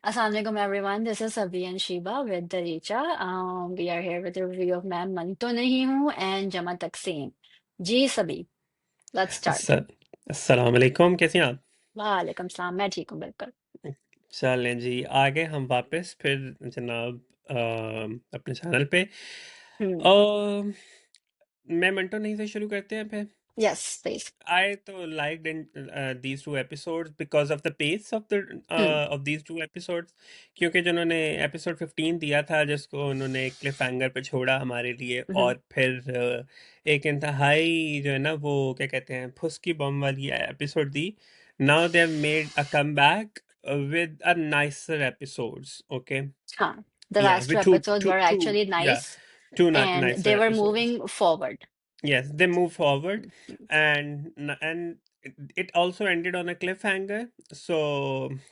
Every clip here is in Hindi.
Assalamualaikum everyone. This is Sabi and Shiba with Daricha. We are here with a review of मैं मन तो नहीं हूँ and जमा तकसीम. जी सभी, let's start. अस्सलाम वालेकुम, कैसे हैं आप? वालेकुम सलाम, मैं ठीक हूँ बिल्कुल. चलें जी, आ गए हम वापस फिर जनाब अपने चैनल पे। Hmm. अ, मैं मंटो नहीं से शुरू करते हैं फिर। Yes, please. I तो liked in these two episodes because of the pace of the Hmm. of these two episodes, क्योंकि जो उन्होंने एपिसोड 15 दिया था जिसको उन्होंने क्लिफ हैंगर पे छोड़ा हमारे लिए, Hmm. और फिर एक इंतहाई जो है ना वो क्या कहते हैं फुसकी बम वाली episode the. Now they have made a comeback with a nicer episodes. Okay, हाँ. The yeah, last two with episodes were two actually yeah, nice two and nicer they were episodes. moving forward. Yes, they move forward, and it also ended on a cliffhanger. So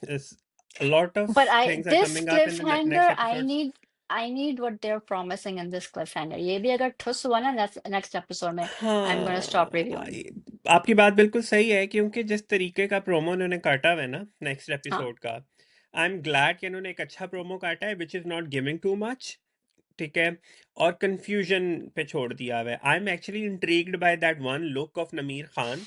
it's, a lot of But things are this coming up in the next cliffhanger, episodes. I need what they're promising in this cliffhanger. ये भी अगर ठुस हुआ ना next episode में, I'm gonna stop हाँ, reviewing. आपकी बात बिल्कुल सही है, क्योंकि जिस तरीके का प्रोमो उन्होंने काटा हुआ है ना नेक्स्ट हाँ. एपिसोड का, आई एम ग्लैड कि उन्होंने एक अच्छा प्रोमो काटा है which is not giving too much. ठीक है, और कंफ्यूजन पे छोड़ दिया हुआ है. I am actually intrigued by that one look of Namir Khan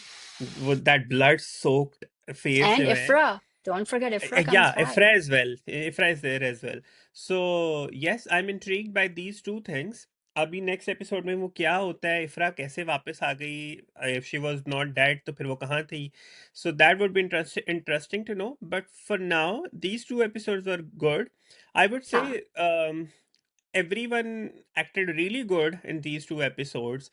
with that blood soaked face And जो है. Ifra, don't forget Ifra comes Yeah, back. Ifra as well. Ifra is there as well. So yes, I'm intrigued by these two things. अभी नेक्स्ट एपिसोड में वो क्या होता है, इफ्रा कैसे वापस आ गई, if she was not dead तो फिर वो कहाँ थी. So that would be interesting to know, but for now these two episodes were good. I would say हाँ. everyone acted really good in these two episodes.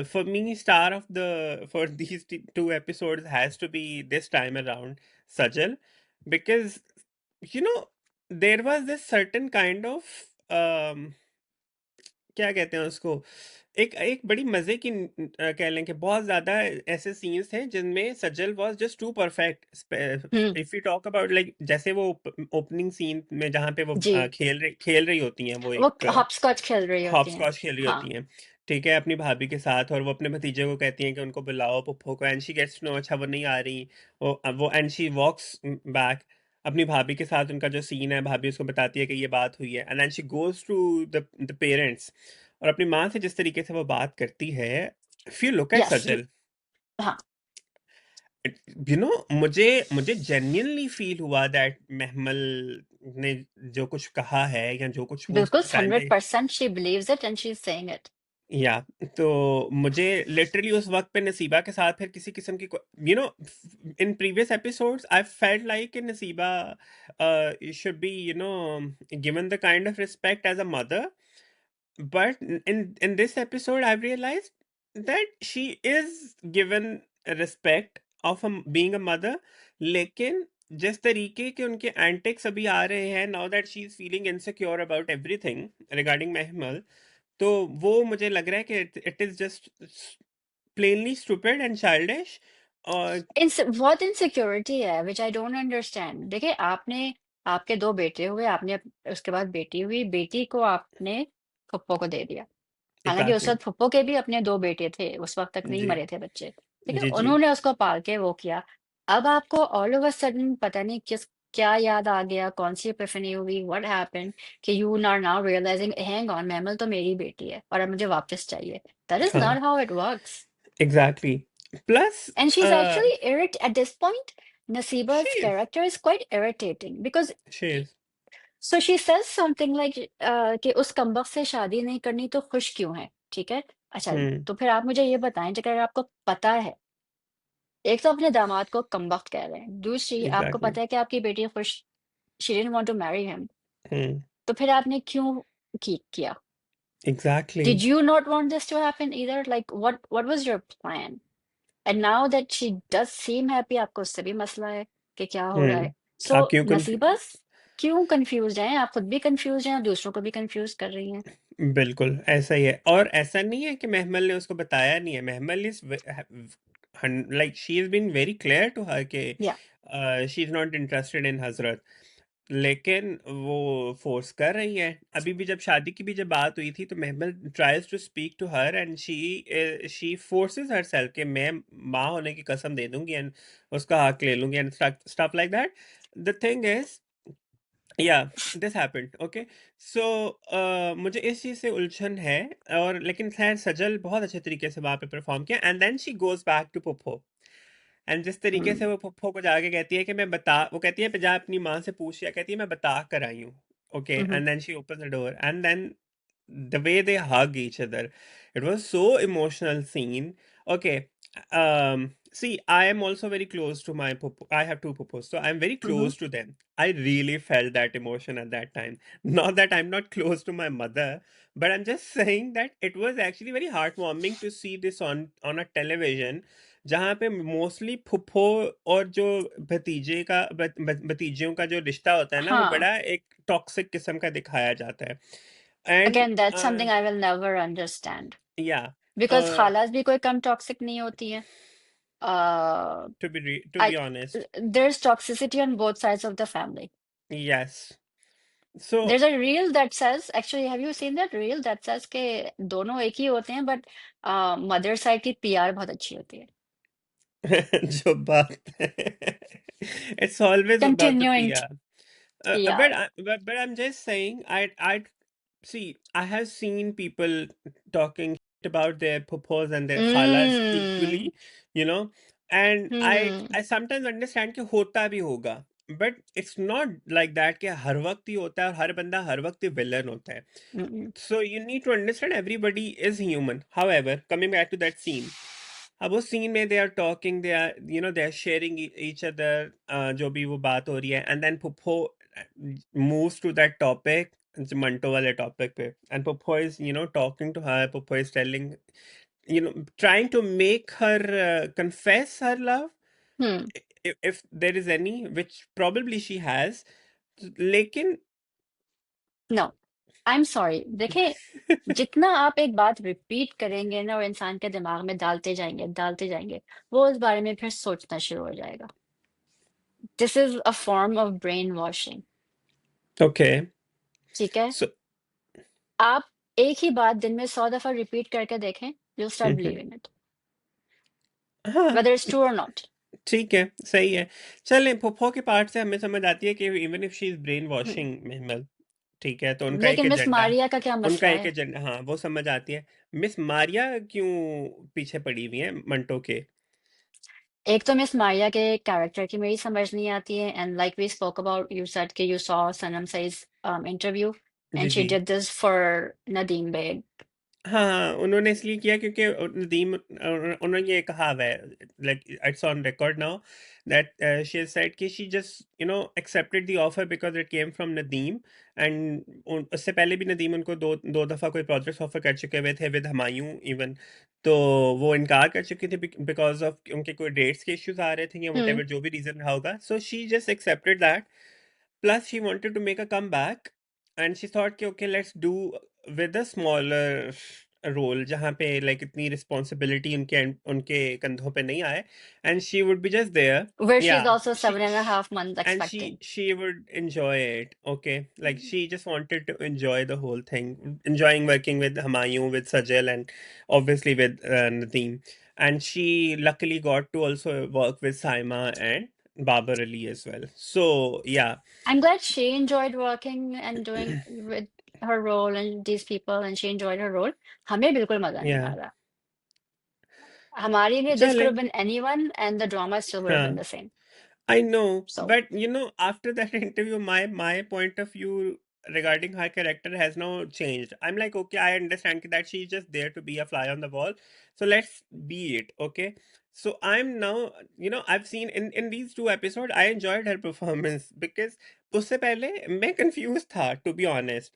For me, star of the for these two episodes has to be this time around Sajal, because you know there was this certain kind of क्या कहते हैं उसको, एक एक बड़ी मजे की कह लें कि बहुत ज्यादा ऐसे सीन्स थे जिनमें Sajal was just too perfect. Hmm. If you talk about like जैसे वो ओपनिंग सीन में जहाँ पे वो जी. खेल रही होती हैं, वो वो एक हॉपस्कॉच खेल रही हॉप होती हैं. स्कॉच खेल रही हाँ. होती हैं. ठीक है, अपनी भाभी के साथ, और वो अपने भतीजे को कहती हैं कि उनको बुलाओ पुप्पो को, and she gets to know अच्छा वो नहीं आ रही. वो एंड शी वॉक्स बैक अपनी भाभी के साथ. उनका जो सीन है, भाभी उसको बताती है कि ये बात हुई है, and then she goes to the parents, और अपनी माँ से जिस तरीके से वो बात करती है. If you look at yes. Sajal, हाँ. यू नो, मुझे मुझे जेन्युइनली फील हुआ दैट महमल ने जो कुछ कहा है या जो कुछ वो बिल्कुल पहले. 100% she believes it and she's saying it. या तो मुझे लिटरली उस वक्त पे नसीबा के साथ फिर किसी किस्म की, you know, in previous episodes I felt like कि Naseeba should be, you know, given the kind of respect as a mother. But in this episode I realise that she is given respect of being a mother, लेकिन जिस तरीके के उनके एंटिक्स अभी आ रहे हैं, now that she is feeling insecure about everything regarding Mahmal, तो वो मुझे लग रहा है कि it is just plainly stupid and childish. और बहुत इनसिक्योरिटी है विच आई डोंट अंडरस्टैंड. देखिए, आपने आपके दो बेटे हुए, आपने उसके बाद बेटी हुई, बेटी को आपने फुप्पो को दे दिया. हालांकि उस एग्जैक्टली. वक्त फुप्पो के भी अपने दो बेटे थे, उस वक्त तक नहीं जी मरे थे बच्चे. ठीक है, जी जी. उन्होंने उसको पाल के वो किया. अब आपको ऑल ओवर सडन पता नहीं क्या याद आ गया, कौन सी एपिफनी हुई, व्हाट हैपेंड, कि you are now realizing hang on Mahmal तो मेरी बेटी है और अब मुझे वापस चाहिए. दैट इज हाँ, not how it works. Exactly. Plus And she's actually at this point, she Nasiba's is character is quite irritating because she is so she says something like कि उस कमबख्त से शादी नहीं करनी तो खुश क्यों है. ठीक है. अच्छा, हम्म. तो फिर आप मुझे ये बताएं कि अगर आपको पता है, एक तो अपने दामाद को कमबख्त कह रहे हैं, दूसरी आपको एग्जैक्टली. पता है कि आपकी बेटी खुश, she didn't want to marry him, हम्म. तो फिर आपने क्यों किया? Exactly. Did you not want this to happen either? Like what was your plan? And now that she does seem happy, आपको उससे भी मसला है कि क्या हो रहा है. हम्म. So आप क्यों नसीबा क्यों कंफ्यूज हैं? आप खुद भी कंफ्यूज हैं और दूसरों को भी कंफ्यूज कर रही हैं. बिल्कुल ऐसा ही है, और ऐसा नहीं है कि महमल ने उसको बताया नहीं है. Mahmal is like she is been very clear to her कि Yeah. She is not interested in Hazrat, लेकिन वो फोर्स कर रही है. अभी भी जब शादी की भी जब बात हुई थी तो Mehmal tries to speak to her, and she forces herself कि मैं माँ होने की कसम दे दूंगी एंड उसका हक ले लूंगी and stuff like that. The thing is या दिस हैपेंड ओके सो मुझे इस चीज़ से उलझन है और लेकिन खैर सजल बहुत अच्छे तरीके से वहाँ पे परफॉर्म किया and then she goes back to Puppo and जिस तरीके से हम्म वो पुप्पो को जाके कहती है कि मैं बता वो कहती है जा अपनी माँ से पूछ या कहती है मैं बता कर आई हूँ okay hmm and then she open the door and then the way they hug each other, it was so emotional scene. Okay, see, I am also very close to my I have two pupus, so I'm very hmm close to them. I really felt that emotion at that time. Not that I'm not close to my mother, but I'm just saying that it was actually very heartwarming to see this on a television जहाँ पे मोस्टली फुफ्फो और जो भतीजियों का जो रिश्ता होता है ना वो हाँ, बड़ा एक टॉक्सिक किस्म का दिखाया जाता है and again that's something I will never understand yeah because खालास भी कोई कम टॉक्सिक नहीं होती है। To I be honest there is toxicity on both sides of the family. Yes so there's a reel that says, actually have you seen that reel that says कि दोनों एक ही होते हैं बट मदर साइड की पीआर बहुत अच्छी होती है। जो बात it's always about the Continuing PR. But, PR. but I'm just saying, I see. I have seen people talking shit about their pupos and their khalas Mm. equally, you know, and Hmm. I sometimes understand कि होता भी होगा, but it's not like that कि हर वक्त ही होता है और हर बंदा हर वक्त ही villain होता है. Mm-mm. So you need to understand everybody is human. However, coming back to that scene. अब उस सीन में they are talking they are they are sharing each other जो भी वो बात हो रही है and then Puppo moves to that topic Manto वाले टॉपिक पे and Puppo is talking to her Puppo is telling trying to make her confess her love Hmm. if there is any which probably she has लेकिन No, I'm sorry, देखिए, जितना आप एक बात रिपीट करेंगे ना और इंसान के दिमाग में डालते जाएंगे, वो उस बारे में फिर सोचना शुरू हो जाएगा। This is a form of brain washing. okay ठीक है, so आप एक ही बात दिन में 100 दफा रिपीट करके देखें, you'll start believing it, हाँ whether it's true or not. ठीक है सही है चलें फुफ्फो के पार्ट से हमें समझ आती है कि even if she is brain hmm, washing Mehmal ठीक है तो लेकिन मिस मारिया का क्या उनका मसला एक है? एजेंडा हाँ वो समझ आती है मिस मारिया क्यों पीछे पड़ी हुई है मंटो के एक तो मिस मारिया के कैरेक्टर की मेरी समझ नहीं आती है, and like we spoke about, you said कि you saw Sanam Saeed interview जी एंड शी जी did this for Nadeem Baig. हाँ हाँ उन्होंने इसलिए किया क्योंकि नदीम उन्होंने ये कहा हुआ है like it's on record now that she said कि she just accepted the offer because it came from Nadeem and उससे पहले भी नदीम उनको दो दफ़ा कोई प्रोजेक्ट ऑफर कर चुके हुए थे विद हमायूं इवन तो वो इनकार कर चुकी थी बिकॉज ऑफ उनके कोई डेट्स के इश्यूज आ रहे थे या हम्म वट जो भी रीज़न रहा होगा so she just accepted that Plus, she wanted to make a comeback, and she thought कि okay, let's do with a smaller role जहाँ पे like इतनी responsibility उनके कंधों पे नहीं आए, and she would be just there. where she's Yeah, also 7.5 months and expecting. she would enjoy it. Okay, like she just wanted to enjoy the whole thing, enjoying working with Humayun, with Sajal, and obviously with Nadeem. And she luckily got to also work with Saima and Babar Ali as well. So yeah. I'm glad she enjoyed working and doing with her role and these people, and she enjoyed her role. हमें बिल्कुल मजा नहीं आ Yeah. रहा हमारे लिए। this could चलें have been anyone and the drama still would have been हाँ the same. I know, So but after that interview, my point of view regarding her character has now changed. I'm like, okay, I understand that she's just there to be a fly on the wall. So let's be it, okay? So I'm now, I've seen in these two episodes, I enjoyed her performance because उससे पहले मैं confused था, to be honest.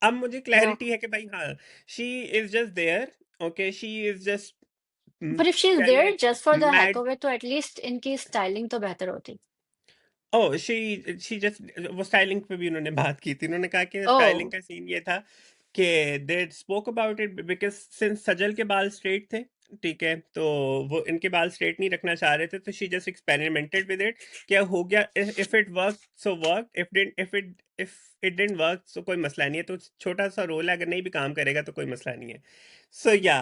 अब मुझे yeah, clarity है कि भाई हाँ, she is just there, okay? She is just but if she's कह ले there just for the heck mad. of it, तो at least इनकी styling तो बेहतर होती। ओह! शी जस्ट वो स्टाइलिंग पे भी उन्होंने बात की थी। उन्होंने कहा कि स्टाइलिंग oh का सीन ये था कि they spoke about it because since Sajal के बाल स्ट्रेट थे, ठीक है? तो वो इनके बाल स्ट्रेट नहीं रखना चाह रहे थे, तो she just experimented with it. क्या हो गया if it worked so worked, if it didn't work so कोई मसला नहीं है। तो छोटा-सा रोल है, अगर नहीं भी काम करेगा तो कोई मसला नहीं है। सो या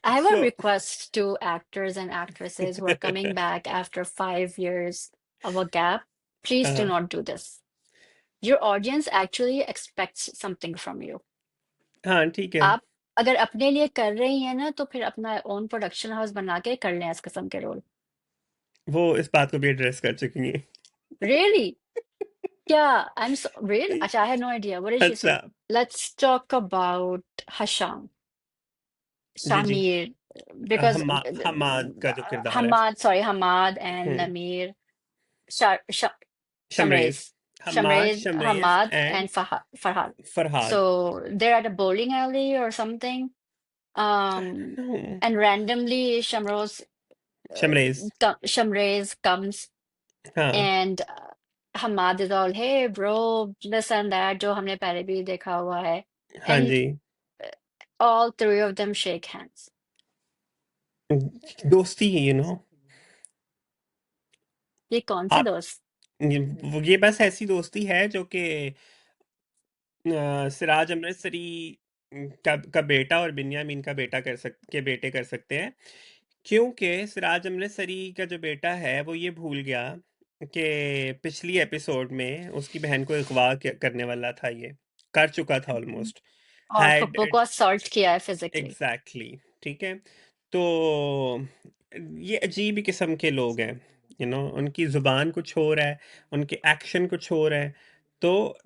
I have a so request to actors and actresses who are coming back after 5 years of a gap. Please do हाँ, not do this. Your audience actually aspects something from you. हाँ ठीक है। आप अगर अपने लिए कर रही हैं ना, तो फिर अपना ओन प्रोडक्शन हाउस बना के कर लें इस किस्म के रोल। वो इस बात को भी एड्रेस कर चुकी हैं। रियली? क्या? आई एम रियल, अच्छा, I have no idea, what did she अच्छा। Say? Let's talk about Hasham, जी जी। शामिर, बिकॉज हमाद का जो किरदार है। Hamad, sorry, Hamad and hmm. Namir, Shamrez. Shamrez, Hamad, Shamrez Hamad, and and Farhad. Farhad. So they're at a bowling alley or something. Um, No. and randomly Shamrez. Shamrez comes हाँ। and Hamad is all, hey bro, this and that, जो हमने पहले भी देखा हुआ है. हाँ And ji. uh, all three of them shake hands. दोस्ती है, you know। ये कौन सी आप दोस्त? ये बस ऐसी दोस्ती है जो कि सिराज अमृतसरी का बेटा और बिन्यामीन का बेटे कर सकते हैं, क्योंकि सिराज अमृतसरी का जो बेटा है वो ये भूल गया कि पिछली एपिसोड में उसकी बहन को अगवा करने वाला था, ये कर चुका था ऑलमोस्ट। और हैड पप्पो को असॉल्ट किया है फिजिकली। एग्जैक्टली। ठीक है। तो ये अजीब ही किस्म के लोग हैं, उनकी जुबान कुछ और है, उनके एक्शन कुछ और है। तो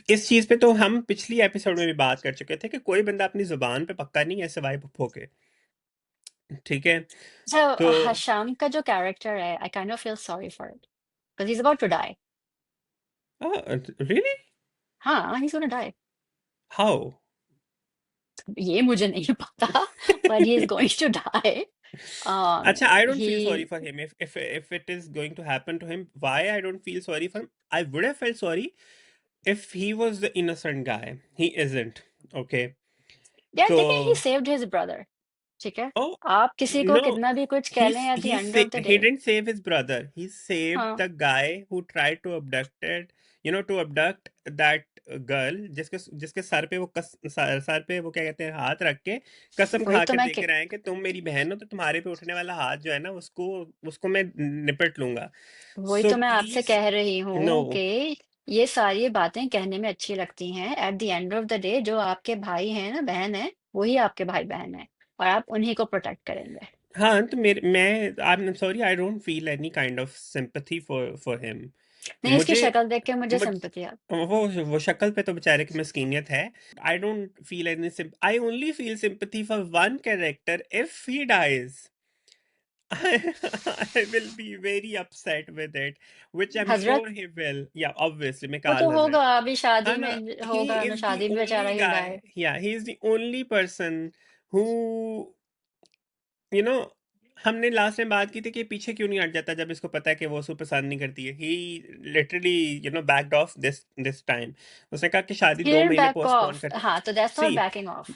इस चीज पे तो हम पिछली एपिसोड में भी बात कर चुके थे कि कोई बंदा अपनी जुबान पे पक्का नहीं है सिवाय पप्पो के। ठीक है। तो So Hasham का जो कैरेक्टर है, I kind of feel sorry for it because he's about to die. Really? हाँ, he's gonna die. हाउ? ये मुझे नहीं पता, but he is going to die. Acha, I don't feel sorry He for him. If it is going to happen to him, why I don't feel sorry for him? I would have felt sorry if he was the innocent guy. He isn't. Okay. यार देखें, he So, saved his brother. ठीक है? oh आप किसी को no, कितना भी कुछ कह लें, at the end of the he day, didn't save his brother. He saved हाँ, the guy who tried to to abduct that girl, जिसके जिसके सर पे सर पे वो क्या कहते हैं, हाथ रख के कसम वही खा तो के मैं दे के रहे हैं कि तुम मेरी बहन हो तो तुम्हारे पे उठने वाला हाथ जो है ना, उसको उसको मैं निपट लूंगा। वही सो तो मैं आपसे प्लीज। कह रही नो। हूँ कि ये सारी बातें कहने में अच्छी लगती हैं, at the end of the day जो आपके भाई हैं ना, बहन है, वही आपके भाई बहन है, और आप उन्हीं को प्रोटेक्ट करेंगे। हाँ तो मेरे मैं I am sorry, I don't feel any kind of sympathy for him. नहीं, इसकी मुझे शक्ल देख के मुझे मुझ सिंपैथी आ। वो शक्ल पे तो बेचारे की मस्कीनियत है। I don't feel any I only feel sympathy for one character if he dies. I will be very upset with it, which I'm Hazrat, sure he will. Yeah, obviously, वो तो Mikal Hazrat. होगा अभी शादी Hana, में, he होगा ना, is the शादी में बेचारा only ही die. guy. Yeah, he is the only person who you know हमने लास्ट टाइम बात की थी कि पीछे क्यों नहीं हट जाता जब इसको पता है कि वो उसको पसंद नहीं करती है। He literally backed off this time. उसने कहा कि शादी ही दो डिडंट महीने बैक पोस्टपोन ऑफ, कर। हाँ, तो that's not see, backing off.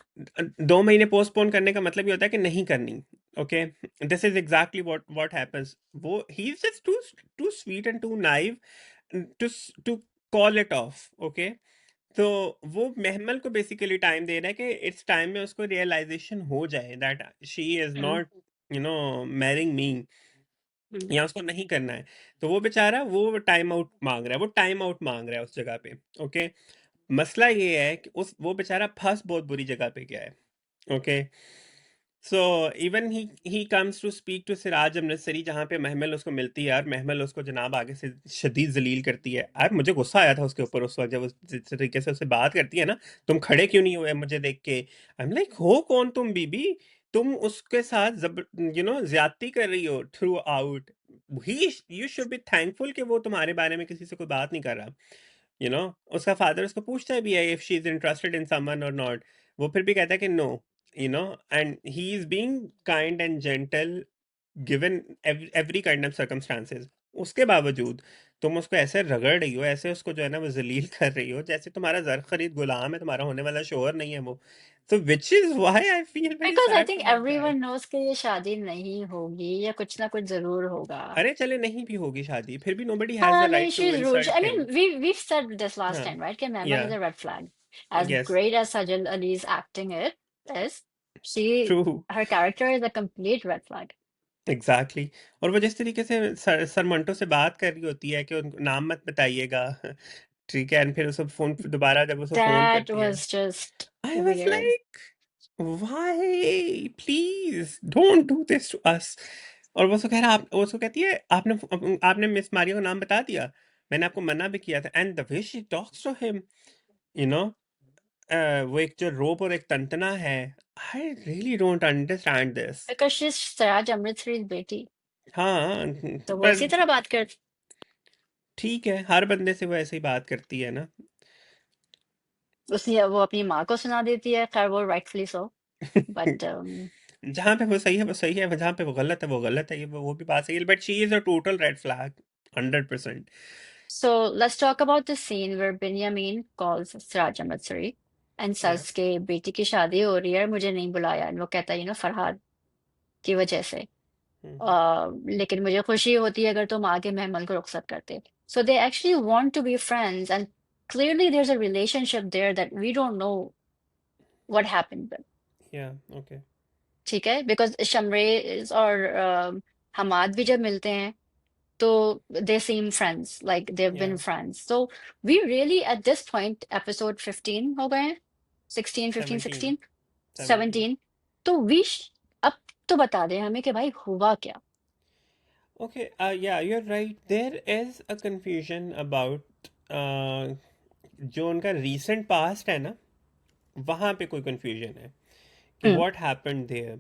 2 महीने पोस्टपोन करने का मतलब ये होता है कि नहीं करनी। Okay, this is exactly what happens. वो he is just too too sweet and too naive to to call it off. Okay. तो वो महमल को बेसिकली टाइम दे रहा है कि इट्स टाइम में उसको रियलाइजेशन हो जाए that she is not marrying me, या उसको नहीं करना है। तो वो बेचारा वो टाइम आउट मांग रहा है, वो टाइम आउट मांग रहा है उस जगह पे। ओके। मसला ये है कि उस वो बेचारा फंस बहुत बुरी जगह पे गया है। Okay. So even he comes to speak to Siraj Amritsari, जहाँ पे महमल उसको मिलती है, और महमल उसको जनाब आगे से शदीद जलील करती है। यार मुझे गुस्सा आया था उसके ऊपर उस वक्त जब उस जिस तरीके से उससे बात करती है ना, तुम खड़े क्यों नहीं हुए मुझे देख के। आई एम लाइक, हो कौन तुम बीबी? तुम उसके साथ ज्यादती कर रही हो through out. He you should be thankful कि वो तुम्हारे बारे में किसी से कोई बात नहीं कर रहा। उसका फादर उसको पूछता भी है if she is interested in someone और नॉट। वो फिर भी कहता है कि no, and he is being kind and gentle given every kind of circumstances. उसके बावजूद तुम उसको ऐसे रगड़ रही हो, ऐसे उसको जो है ना वो जलील कर रही हो, जैसे तुम्हारा जर खरीद गुलाम है, तुम्हारा होने वाला शोहर नहीं है वो। तो which is why I feel very because I sad think for that guy. Everyone knows कि ये शादी नहीं होगी, या कुछ ना कुछ जरूर होगा। अरे चले नहीं भी होगी शादी, फिर भी नोबडी हैज हाँ, द नहीं, right she too is rude, insult I mean him. we've said this last हाँ। time, right, कि Mehmal या। is a red flag. As yes. great as Sajal Ali's acting it is, she true. her character is a complete red flag. Exactly exactly. और वो जिस तरीके से सर मंटो से बात कर रही होती है कि उनको नाम मत बताइएगा, ठीक है, एंड फिर उसको फोन दोबारा जब उसको फोन That करती है, was just I was weird. Like why please don't do this to us. और वो उसको कह रहा, आप वो उसको कहती है, आपने मिस मारिया को नाम बता दिया, मैंने आपको मना भी किया था, and the way she talks to him, you know, वो एक जो रोब और एक तंतना है, I really don't understand this. Because she's Siraj Amritsari's बेटी, हाँ, तो वो पर इसी तरह बात कर, ठीक है, हर बंदे से वो ऐसे ही बात करती है ना। उसने वो अपनी माँ को सुना देती है, खैर वो rightfully so, but जहाँ पे वो सही है वो सही है, जहाँ पे वो गलत है वो गलत है, ये वो भी बात सही है, but she is a total red flag, 100%। so let's talk about the scene where Benjamin calls Siraj Amritsari and या says कि बेटी की शादी हो रही है, मुझे नहीं बुलाया, and वो कहता है फरहाद की वजह से, लेकिन मुझे खुशी होती है अगर तुम आगे महमल को रुखसत करते. So they actually want to be friends, and clearly there's a relationship there that we don't know what happened. या ओके। ठीक है, बिकॉज शमरेज और हमाद भी जब मिलते हैं तो दे सीम friends, like Dev yeah been friends. So we really at this point episode 15 हो गए हैं, 16, 15, 17। 16, 17। 17. तो वी अब तो बता दें हमें कि भाई हुआ क्या. Okay, yeah you are right, there is a confusion about जो उनका रीसेंट पास्ट है ना, वहाँ पे कोई कंफ्यूजन है कि hmm. What happened there.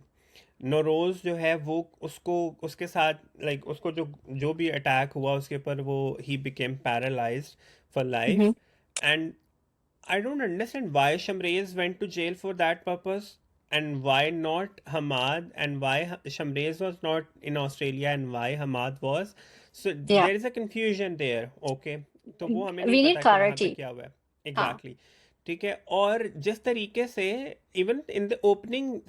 Nauroz जो है वो उसको उसके साथ लाइक उसको जो जो भी अटैक हुआ उसके ऊपर, वो he became paralysed for hmm. Life, and I don't understand why Shamrez went to jail for that purpose, and why not Hamad, and why Shamrez was not in Australia and why Hamad was. So या, there is a confusion there. Okay, तो वो हमें नहीं वी नीड पता कि वहाँ पे क्लैरिटी. क्या हुआ है हाँ. exactly. ठीक है, और जिस तरीके से इवन इन द ओपनिंग,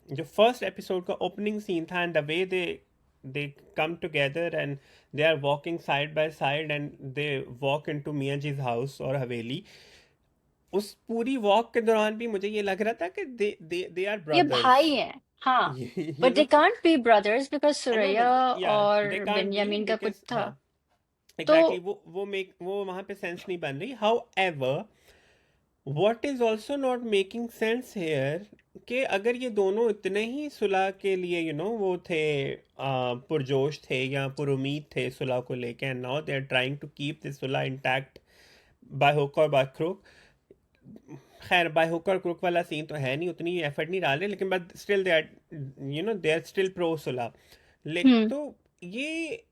जो फर्स्ट एपिसोड का ओपनिंग सीन था, and the way they come together and they are walking side by side and they walk into Mia ji's house or हवेली, उस पूरी वॉक के दौरान भी मुझे ये लग रहा था कि दे आर ये ब्रदर्स। भाई हैं. हाँ, you but they know, can't be brothers because I know Suraiya but या दे और कांट बी बेंयामीन का कुछ बिकॉज था. हाँ तो एग्जैक्टली exactly, वो वहाँ पे सेंस नहीं बन रही। How ever what is also not making sense here, कि अगर ये दोनों इतने ही सुलह के लिए वो थे, पुरजोश थे या पुरुमीद थे सुलह को लेके, and now they are trying to keep this सुलह intact by hook or by crook. खैर बाय हुक और क्रुक वाला सीन तो है नहीं, उतनी एफर्ट नहीं डाल रहे, लेकिन but still they are they are still pro सुलह। लेकिन हम्म. तो ये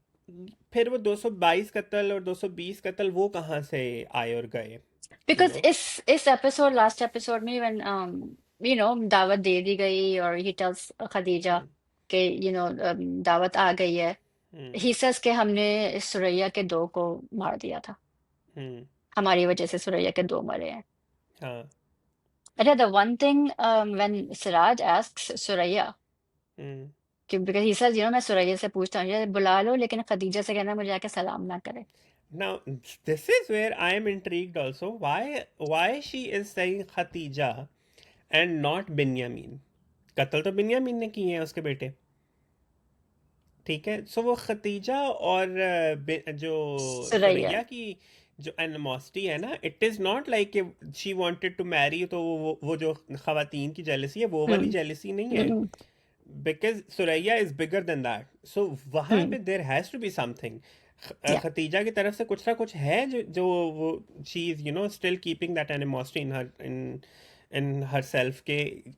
फिर वो 222 कत्ल और 220 कत्ल वो कहाँ से आए और गए, यू बिकॉज नो। इस एपिसोड, लास्ट एपिसोड में व्हेन दावत दे दी गई और ही टेल्स खदीजा हम्म। कि दावत आ गई है, हम्म। ही सेज कि हमने सुरैया के दो को मार दिया था, हम्म। हमारी वजह से सुरैया के दो मरे हैं. हाँ। अच्छा, the one thing when Siraj asks Suraiya, hmm. कि बिकॉज ही सेज मैं सुरैया से पूछता हूँ, बुला लो लेकिन खदीजा से कहना मुझे आके सलाम ना करे. Now, this is where I am intrigued also. Why she is saying Khatija and not Binyamin? कत्ल तो बिन्यामीन ने किए हैं उसके बेटे, ठीक है। सो वो खतीजा और जो सुरैया. सुरैया की जो एनिमोसिटी है ना, it is not like she wanted to marry, तो वो जो खवातीन की जेलसी है वो वाली हम्म. जेलसी नहीं है, hmm. Because Suraiya is bigger than that. So वहाँ हम्म. पे there has to be something, yeah. Khateeja की तरफ से कुछ ना कुछ है जो वो she is still keeping that animosity in herself के,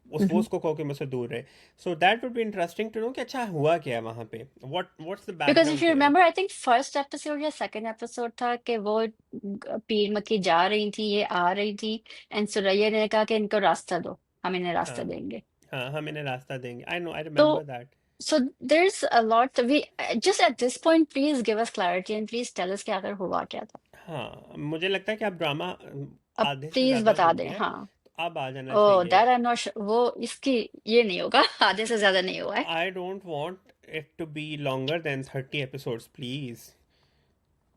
वो उसको कहो कि मुझसे दूर रहे। So that would be interesting to know कि अच्छा हुआ क्या है वहाँ पे, what's the because if background you there. Remember, I think first episode या सेकंड एपिसोड था कि वो पीर मक्खी जा रही थी, ये आ रही थी, एंड सुरैया ने कहा कि इनको रास्ता दो, हम इन्हें रास्ता हाँ। देंगे. हाँ, हम इन्हें रास्ता देंगे, आई नो, आई तो remember that. so there's a lot we just at this point, please give us clarity and please tell us कि आखिर हुआ क्या था. हाँ, मुझे लगता है कि अब ड्रामा अब आधे से प्लीज ज़्यादा बता हो दें. गया है, हाँ. तो अब आ जाना ओ चाहिए। दैट आई एम नॉट, वो इसकी ये नहीं होगा, आधे से ज्यादा नहीं हुआ है. I don't want it to be longer than 30 episodes, please.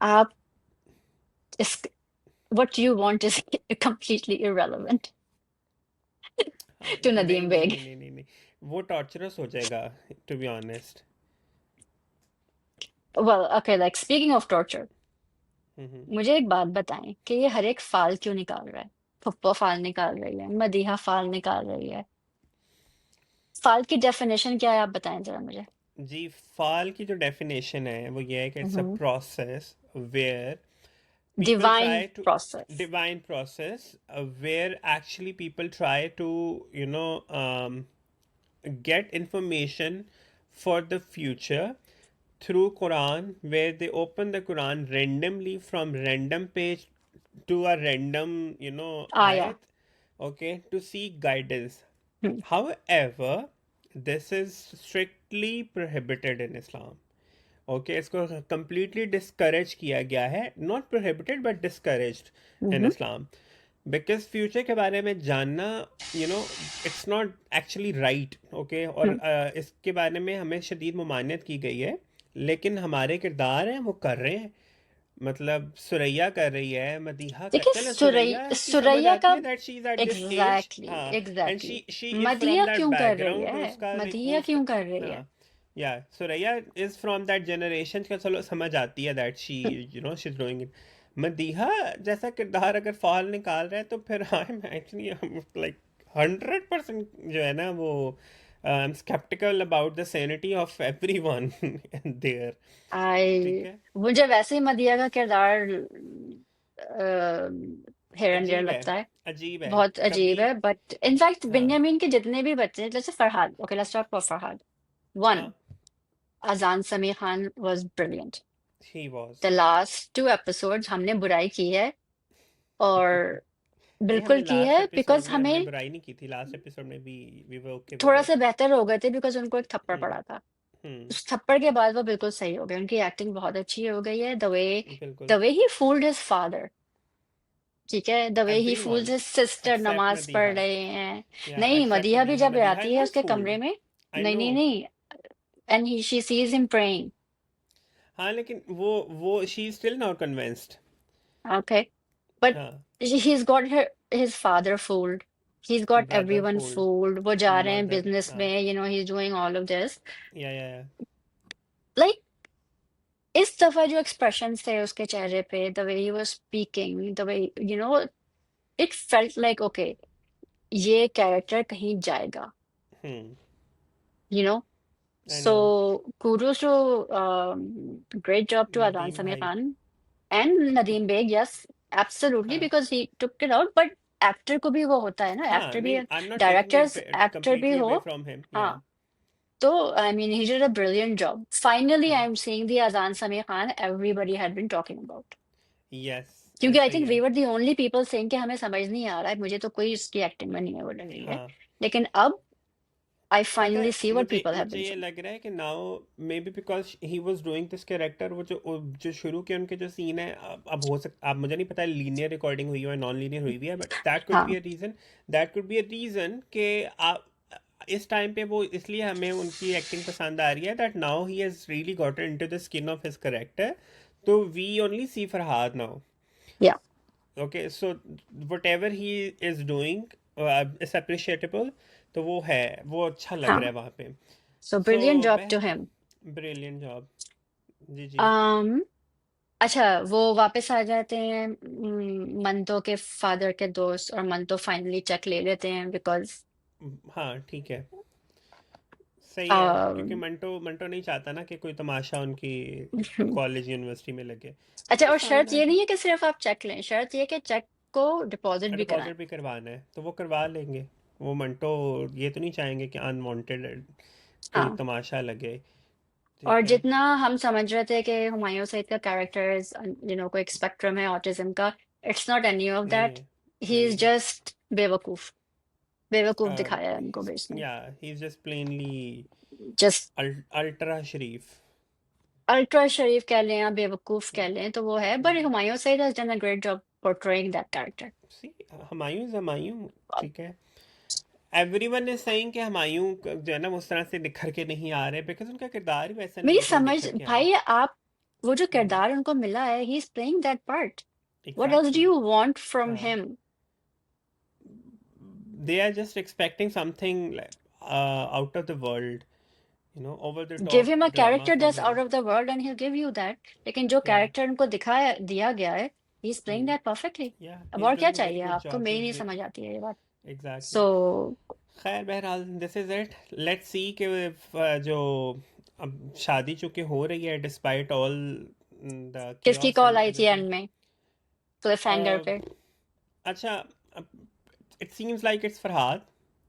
आप इस what you want is completely irrelevant हाँ, to नहीं Nadeem नहीं Beg. नहीं नहीं नहीं नहीं, वो टॉर्चरस हो जाएगा, to be honest. Well okay, like speaking of torture, hmm. मुझे एक बात बताएं कि ये हर एक फाल क्यों निकाल रहा है? फुप्पो फाल निकाल रही है, मदीहा फाल निकाल रही है। फाल की डेफिनेशन क्या है, आप बताएं जरा मुझे। जी, फाल की जो डेफिनेशन है वो ये है कि it's a process where people try divine to process. divine process where actually people try to you know get information for the future through Quran, where they open the Quran randomly from random page to a random आया। ayat, okay, to seek guidance. Hmm, However, this is strictly prohibited in Islam. Okay, इसको completely discourage किया गया है, not prohibited but discouraged in hmm, Islam, because future के बारे में जानना it's not actually right, okay, और हम्म। इसके बारे में हमें शदीद ममानियत की गई है, लेकिन हमारे किरदार हैं वो कर रहे हैं। मतलब सुरैया कर रही है, मदीहा कर, देखिए चलो सुरैया की समझ सुरैया आती का, है that she is at this age, exactly हाँ, and exactly. She is from Madiha that क्यों कर रही बैकग्राउंड, तो है? उसका लाइक वो मदीहा उसका, क्यों कर रही है? हाँ, या Suraiya is from that generation का, चलो समझ आती है that she hmm, she is doing it. Madiha जैसा किरदार अगर फॉल निकाल रहा है तो फिर आई एम एक्चुअली लाइक 100% जो है ना वो, I am sceptical about the sanity of everyone there. ठीक आई है। मुझे वैसे ही मदीहा का किरदार हेरन डेयर अजीब है, लगता है। अजीब है। बहुत कभी, अजीब है, बट इनफैक्ट हाँ, बिन्यामीन के जितने भी बच्चे हैं, जैसे Farhad, okay let's talk about Farhad. One, हाँ, अजान समी Khan was brilliant. He was. The last two episodes हमने बुराई की है, और नहीं, बिल्कुल हमने की लास्ट है, एपिसोड बिकॉज में हमने हमें बुराई नहीं की थी, लास्ट एपिसोड में भी वी वर ओके विद थोड़ा इट। सा बेहतर हो गए थे, बिकॉज उनको एक थप्पड़ हम्म। पड़ा था। हम्म। उस थप्पड़ के बाद वो बिल्कुल सही हो गए, उनकी एक्टिंग बहुत अच्छी हो गई है। बिल्कुल। The way he fooled his father, ठीक है, the way he fools everyone his sister, except नमाज पढ़ मदीहा, रहे हैं। या नहीं, एक्सेप्ट मदीहा भी मदीहा, जब मदीहा आती इज है नॉट उसके कमरे फूल्ड। में, आई नहीं नो। नहीं नहीं, and he she sees him praying, हाँ, लेकिन वो she is still not convinced. Okay, but हाँ। he's got his father fooled, he's got brother everyone fooled, fooled, वो जा रहे हैं मदर, बिजनेस हाँ, में, he's doing all of this, या like इस दफा जो एक्सप्रेशंस थे उसके चेहरे पे, the way he was speaking, the way, you know it felt like okay, ये कैरेक्टर कहीं जाएगा, हम्म। You know. I so know. kudos to great job to Adnan Nadeem Samir भाई। Khan and Nadeem Beg, yes, absolutely, हाँ, because he took it out, but actor को भी वो होता है ना, हाँ, एक्टर भी, नहीं, I am not taking directors it actor भी कम्प्लीटली हो। अवे फ्रॉम हिम, हाँ, या। तो I mean he did a brilliant job, finally I हाँ, एम सीइंग द अजान Sameer Khan everybody had been talking about, yes, क्योंकि आई ऐसा ही थिंक वी है। Were the only people saying कि हमें समझ नहीं आ रहा है, मुझे तो कोई इसकी एक्टिंग में नहीं है वो लग रही है, हाँ, लेकिन अब आई पता फाइनली है, सी व्हाट मुझे पीपल हैव मुझे बीन ये सेइंग। लग रहा है कि now may be because he was doing this character, वो जो शुरू के उनके जो सीन है, अब हो सकता, अब मुझे नहीं पता लीनियर रिकॉर्डिंग हुई है या नॉन लीनियर हुई भी है, बट दैट कुड बी हाँ, a reason, that could be a reason कि आप इस टाइम पे वो, इसलिए हमें उनकी एक्टिंग पसंद आ रही है, that now he has really gotten into the skin of his character, तो we only see Farhad now. Yeah, okay, so whatever he is doing is appreciable, तो वो है, वो अच्छा लग रहा हाँ, है वहाँ पे। सो सो ब्रिलियंट जॉब वह टू हिम। Brilliant job. जी जी। अच्छा, वो वापस आ जाते हैं, मंतो के फादर के दोस्त, और मंतो फाइनली चेक ले लेते हैं, बिकॉज हाँ, ठीक है, सही है, क्योंकि मंटो मंटो नहीं चाहता ना कि कोई तमाशा उनकी कॉलेज यूनिवर्सिटी में लगे। अच्छा, इट्स और फाइन, शर्त आई ये नहीं थिंक। है कि सिर्फ आप चेक लें, शर्त ये कि चेक को डिपॉजिट भी कराएं। डिपॉजिट भी करवाना है तो वो करवा लेंगे। वो मंटो ये तो नहीं चाहेंगे कि अनवांटेड कोई हाँ, तमाशा लगे। और ठीक है। जितना हम समझ रहे थे कि हुमायूं सईद का कैरेक्टर, कोई एक स्पेक्ट्रम है ऑटिज्म का, इट्स नॉट एनी ऑफ नहीं दैट, है, ही नहीं इज है। जस्ट बेवकूफ, बेवकूफ दिखाया है उनको बेसने, yeah, he is just plainly just ultra शरीफ। अल्ट्रा शरीफ कह लें या बेवकूफ कह लें, तो वो है, but Humayun Saeed has done a great job portraying that character. See, Humayun is Humayun. ठीक है। एवरीवन इज सेइंग कि हुमायूं जो है ना उस तरह से निखर के नहीं आ रहे, बिकॉज उनका किरदार ही वैसा नहीं मेरी है कि वो समझ, निखर के आए। भाई आप, वो जो हम्म। किरदार उनको मिला है, he is playing that part, what else do exactly. You want from हाँ, him? they are just expecting something like, out of the world, over the give top him a drama character from that's out him. Of the world and he'll give you that. लेकिन जो Yeah. कैरेक्टर उनको दिखाया दिया गया है, he is playing Hmm. That perfectly. Yeah, अब he's और क्या doing a very चाहिए good आपको, job. मेरी नहीं समझ आती है ये बात. Exactly. सो खैर बहरहाल this is it. Let's see कि जो अब शादी चूंकि हो रही है डिस्पाइट ऑल द किसकी chaos कॉल एंड आई थी एवरीथिंग. एंड में, क्लिफ हैंगर पे? अच्छा, it seems like it's Farhad.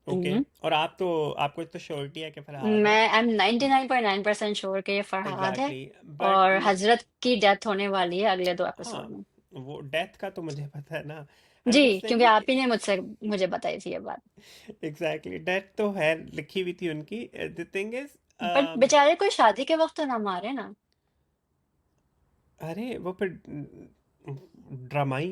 Okay. Hmm. और आपको तो श्योरिटी है कि फरहाद मैं है. आई एम 99.9% श्योर कि ये फरहाद है. एग्जैक्टली. बट और हजरत की डेथ होने वाली है अगले 2 एपिसोड हाँ, में. वो डेथ का तो मुझे पता है ना. आई एम जी, जस्ट क्योंकि सेइंग आप कि ही ने मुझे बताई थी ये बात. एग्जैक्टली डेथ तो है, लिखी हुई थी उनकी. द थिंग इज, बट बेचारे कोई शादी के वक्त तो ना मारे ना. अरे वो फिर ड्रामाई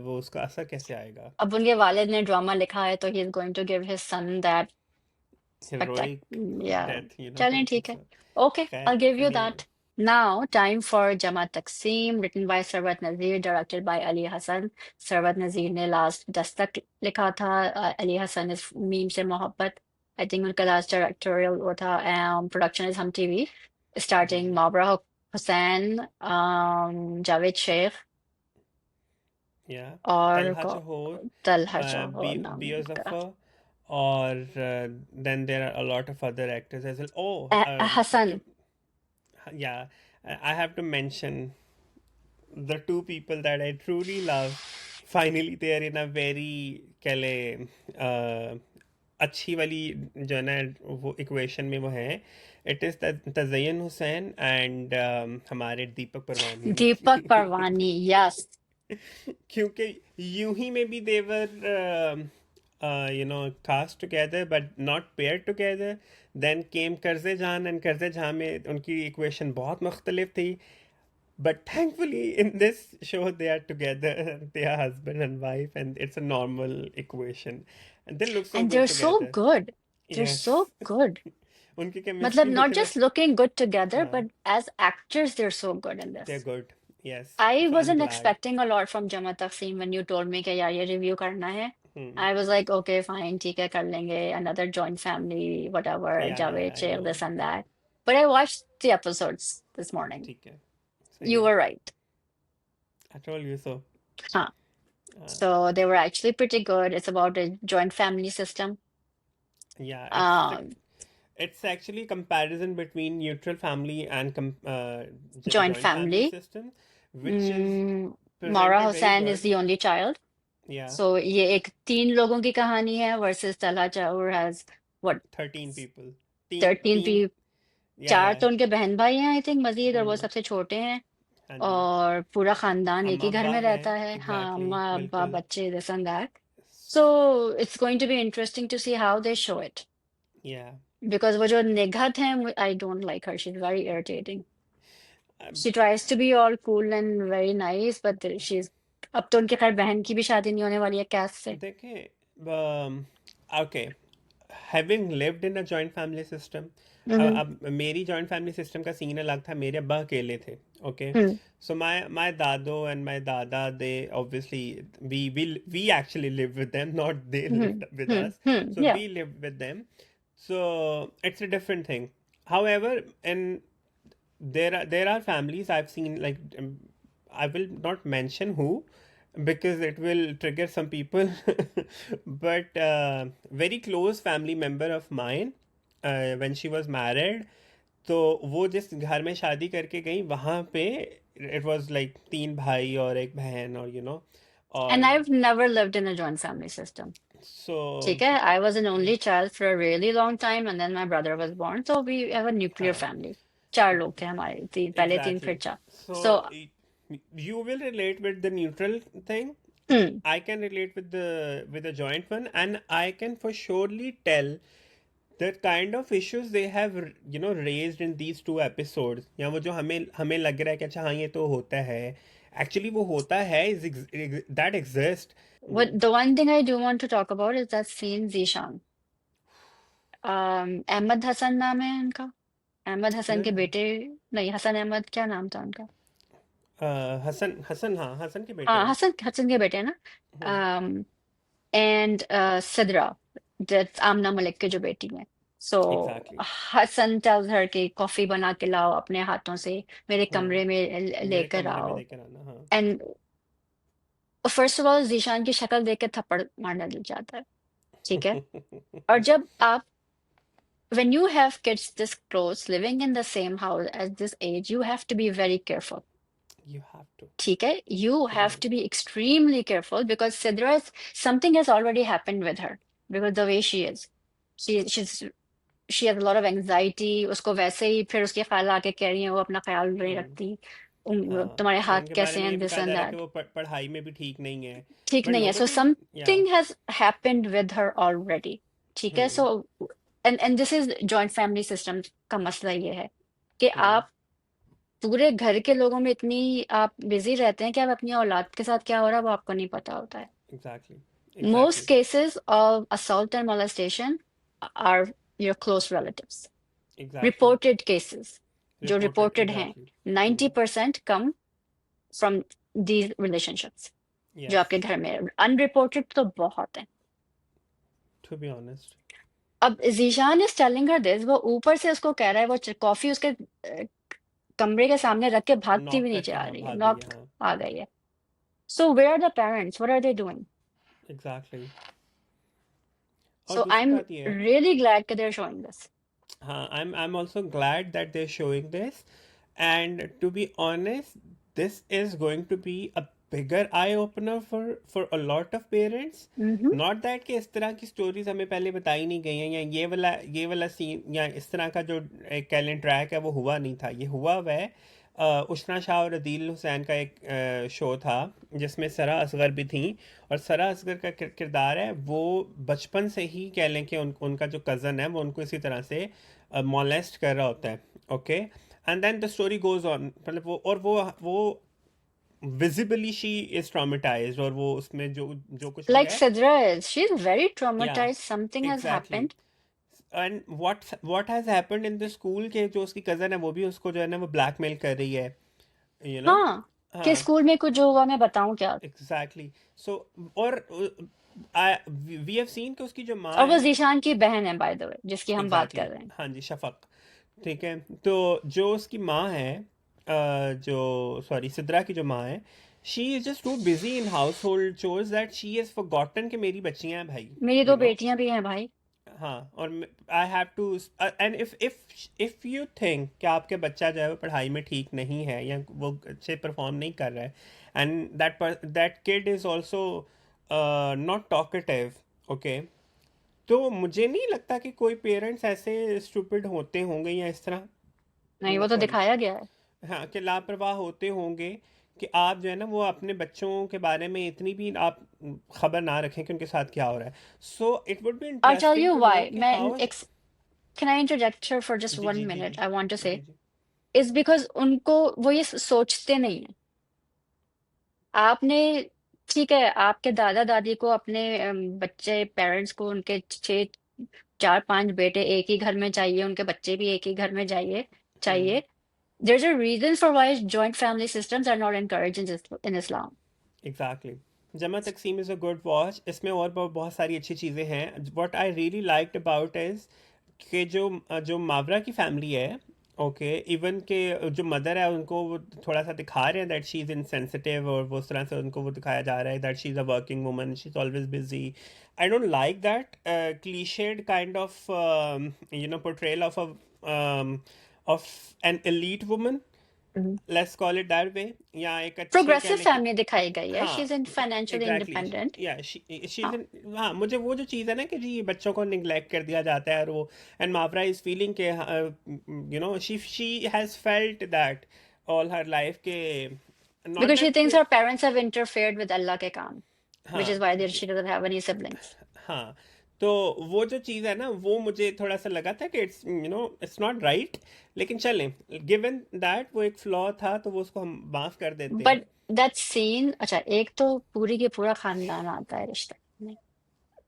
वो उसका असर कैसे आएगा. अब उनके वालिद ने ड्रामा लिखा है तो he is going to give his son that heroic spectacle yeah. death, चलें ठीक है. so ओके, खैर I give you anyway. That. Now, time for Jama Takseem, written by Sarwat Nazir, directed by Ali Hassan. Sarwat Nazir ने लास्ट दस्तक लिखा था. अली हसन इस मीम से मोहब्बत. आई थिंक उनका लास्ट डायरेक्टोरियल वो था. Production is Hum TV. Starting Hmm. Mawra Hussain, Javed Sheikh Yeah. और Talha Chahor, तलहा जौहर नाम है उनका. Beozafar, or then there are a lot of other actors as well. Oh, Hasan. yeah, I have to mention the two people that I truly love. Finally, they are in a very kale अच्छी वाली जो है ना वो इक्वेशन में वो है. इट इज़ तज़य्युन हुसैन एंड हमारे दीपक दीपक परवानी. परवानी, यस. क्योंकि यूं ही में भी देवर cast together but not paired together. then came कर्जे जान, and कर्जे जान में उनकी इक्वेशन बहुत मुख्तलिफ थी. but thankfully in this show they are together. they are husband and wife and it's a normal equation and they look so and they good are so together. Good. They are yes. So good. उनकी मतलब केमिस्ट्री नॉट मुझे जस्ट बस. लुकिंग गुड टुगेदर हाँ, but as actors they are so good in they're this. good. Yes. I so I'm wasn't glad. expecting a lot from Jama Takseem when you told me कि यार ये रिव्यू करना है. Hmm. I was like, okay, fine, ठीक है, कर लेंगे. Another joint family, whatever, Yeah, Javed I Sheikh, know. this and that. But I watched the episodes this morning. ठीक है, सही You है. were right. I told you so. Huh. uh, So they were actually pretty good. It's about a joint family system. yeah, Um, it's actually comparison between neutral family and Joint joint family family. system, which is Mara presented very Hussain is good. the only child. Yeah. So ये एक 3 लोगों की कहानी है versus Talha Chahur has what, 13 people. teen 13 teen people. Yeah, 4 yeah. तो उनके बहन भाई हैं आई थिंक मजीद, और वो Hmm. सबसे छोटे हैं. हाँ जी. और पूरा खानदान एक अम्मा ही घर अब्बा में है. रहता है. हाँ, Exactly. अम्मा अब्बा बिल्कुल. बच्चे, this and that. So it's going to be interesting to see how they show it. Yeah. Because वो जो निगहत हैं, I don't like her. She's very irritating. अब She tries to be all cool and very nice, but she's. अब तो उनके खैर बहन की भी शादी नहीं होने वाली है कैस से. देखिए, okay, having lived in a joint family system. हम्म. अब मेरी joint family system का सीन अलग था. मेरे अब्बा अकेले थे. Okay. Hmm. So my dado and my dada, they obviously, we actually lived with them, not they hmm. lived with us. So Yeah. we lived with them. So it's a different thing. However, and there are families I've seen, like, I will not mention who because it will trigger some people. but very close family member of mine, when she was married, तो वो जिस घर में शादी करके गई वहाँ पे इट वाज लाइक 3 भाई और एक बहन, और And और I've never lived in a joint family system. सो ठीक है, I was an only child for a really long time and then my brother was born. So we have a nuclear हाँ, family. 4 लोग थे हमारे, पहले 3 फिर exactly. 4. So So, you will relate with the neutral thing. hmm. I can relate with the joint one, and I can for surely tell the kind of issues they have raised in these 2 episodes. या वो जो हमें हमें लग रहा है कि अच्छा हाँ ये तो होता है, actually वो होता है, that exist. The one thing I do want to talk about is that scene Zishan. Ahmad Hasan नाम है उनका. अहमद हसन के बेटे. नहीं, हसन अहमद क्या नाम था उनका? हसन हसन, हाँ हसन के बेटे हाँ, हैं. हसन हसन के बेटे हैं ना. एंड सिद्रा. दैट्स आमना मलिक की जो बेटी है। So exactly. Hassan tells her कि कॉफी बना के लाओ अपने हाथों से, मेरे कमरे में मेरे लेकर कमरे में आओ। लेकर आना, हाँ। And first of all Zeeshan की शक्ल देख के थप्पड़ मारना दिल जाता है, ठीक है। और जब आप when you have kids this close living in the same house at this age, you have to be very careful. You have to. ठीक है, you have to be extremely careful because Sidra is, something has already happened with her because the way she is. She's she has a lot of anxiety. उसको वैसे ही फिर उसके ख्याल आके कह रही है वो अपना ख्याल नहीं हम्म। रखती। हाँ, तुम्हारे हाथ उनके बारे कैसे में ये हैं, दिस बताया एंड जा रहा है कि दैट। वो पढ़ाई में भी ठीक नहीं है। ठीक बट नहीं है, so nobody. Yeah. Something has happened with her already. ठीक है, hmm. So and this is joint family system का मसला ये है कि हम्म। आप पूरे घर के लोगों में इतनी आप बिजी रहते हैं कि आप अपनी औलाद के साथ क्या हो रहा है वो आपको नहीं पता होता है। Exactly. Most exactly. cases of assault and molestation are your close relatives. Exactly. Reported cases, जो रिपोर्टेड, reported हैं, exactly. 90% come from these relationships जो यस। आपके घर में है। Unreported तो बहुत है। To be honest. अब Zeeshan is telling her this, वो ऊपर से उसको कह रहा है, वो कॉफी उसके कमरे के सामने रख के भागती नॉक हुई नीचे करके, आ हाँ, रही है, भाग गई है, नॉक हाँ। आ गई है। So where are the parents, what are they doing? Exactly. और सो आई दूसरी एम बात ये है, रियली ग्लैड कि दे आर शोइंग दिस। हाँ, I'm also glad that they're showing this, and to be honest, this is going to be a bigger eye opener for a lot of parents. Not that कि इस तरह की स्टोरीज हमें पहले बताई नहीं गई हैं, या ये वाला सीन या इस तरह का जो एक कैलेंडर ट्रैक है वो हुआ नहीं था, ये हुआ हुआ है। उशना शाह और अदील हुसैन का एक शो था जिसमें सरा असगर भी थी, और सरा असगर का किरदार है वो बचपन से ही कह लें कि उनका जो कज़न है वो उनको इसी तरह से मोलेस्ट कर रहा होता है। Okay, and then the story goes on, मतलब वो विजिबली शी इज ट्रॉमेटाइज्ड, और वो उसमें जो जो कुछ भी Like है। Sidra is, she's very या, traumatized. Something has exactly. happened. And what has happened in the school के जो उसकी कज़न है वो भी उसको जो है ना वो ब्लैकमेल कर रही है, यू नो। हाँ, कि हाँ, स्कूल में कुछ जो हुआ मैं बताऊं क्या। एग्जैक्टली। सो, और वी हैव सीन कि उसकी जो माँ और वो है। जीशान की बहन है बाय द वे, जिसकी हम बात एग्जैक्टली कर exactly, रहे हैं। हाँ जी, शफक। ठीक है, तो जो उसकी माँ है, जो सॉरी सिद्रा की जो माँ है, she is just too busy in house hold chores that she is forgotten कि मेरी बच्चियां हैं भाई, मेरी यू दो नो। बेटियां भी हैं भाई। हाँ, और I have to, and if you think कि आपके बच्चा जो है वो पढ़ाई में ठीक नहीं है या वो अच्छे परफॉर्म नहीं कर रहा है, and that kid is also not talkative, okay, तो मुझे नहीं लगता कि कोई पेरेंट्स ऐसे स्टूपिड होते होंगे या इस तरह, नहीं, मतलब वो तो सॉरी, दिखाया गया है। हाँ, कि लापरवाह होते होंगे कि आप जो है ना वो अपने बच्चों के बारे में इतनी भी आप खबर ना रखें कि उनके साथ क्या हो रहा है। So it would be I'll tell interesting you to know why. कि how is. Can I interject here for just जी, one जी, जी, minute? जी, I want to say जी, जी। is because उनको वो ये सोचते नहीं है। आपने, ठीक है, आपके दादा दादी को अपने बच्चे पेरेंट्स को उनके छः चार पांच बेटे एक ही घर में चाहिए, उनके बच्चे भी एक ही घर में चाहिए हम्म। चाहिए। There's a reason for why joint family systems are not encouraged in Islam. Exactly. जमा तकसीम इज़ अ गुड वॉच, इसमें और बहुत सारी अच्छी चीज़ें हैं। What I really liked about is कि जो मावरा की फैमिली है, ओके, इवन के जो मदर है उनको वो थोड़ा सा दिखा रहे हैं दैट शी इज़ इनसेंसिटिव, और वो उस तरह से उनको वो दिखाया जा रहा है that she is a working woman, she is always busy. I don't like that clichéd kind of portrayal of N elite woman, Mhm. Let's call it that way, या एक अच्छे कह प्रोग्रेसिव लें कि, फैमिली दिखाई गई है, शी हाँ, is in financially exactly, independent. या शी हाँ, हाँ, मुझे वो जो चीज़ है ना कि जी बच्चों को निगलेक्ट कर दिया जाता है, और वो, एंड मावरा इज फीलिंग के, she has felt that all her life के, not because she that thinks के, her parents have interfered with Allah के काम, हाँ, which is why she doesn't have any siblings. हाँ, तो वो जो चीज़ है ना वो मुझे थोड़ा सा लगा था कि इट्स नॉट राइट, लेकिन चलें, गिवन दैट वो एक फ्लॉ था तो वो उसको हम माफ़ कर देते हैं। बट दैट सीन, अच्छा, एक तो पूरी के पूरा खानदान आता है रिश्ता में।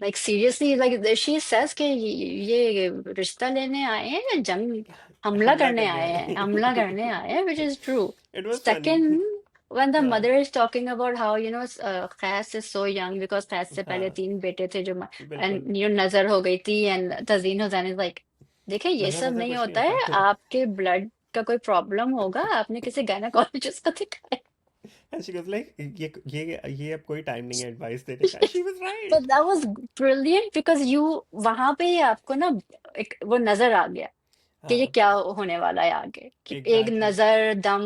Like seriously, like she says कि ये रिश्ता लेने आए हैं या जंग, हमला हमला करने करने आए हैं, हमला आए। करने आए हैं, which is true. It was funny. Second, when the हाँ mother is talking about how Qais is so young because Qais से पहले हाँ 3 बेटे थे जो बिल्कुल। and नजर हो गई थी and Tazeen Hussain is like देखिए ये नजर सब वजर नहीं कुछ नहीं होता है होता। आपके ब्लड का कोई प्रॉब्लम होगा आपने किसी गायनेकोलॉजिस्ट को दिखाया. And she goes like, ये अब कोई टाइम नहीं है एडवाइस देने का। She was But right. that was brilliant because you वहां पे ही आपको ना एक वो नजर आ गया कि ये हाँ क्या होने वाला है आगे कि एक एग्जैक्टली। नजर दम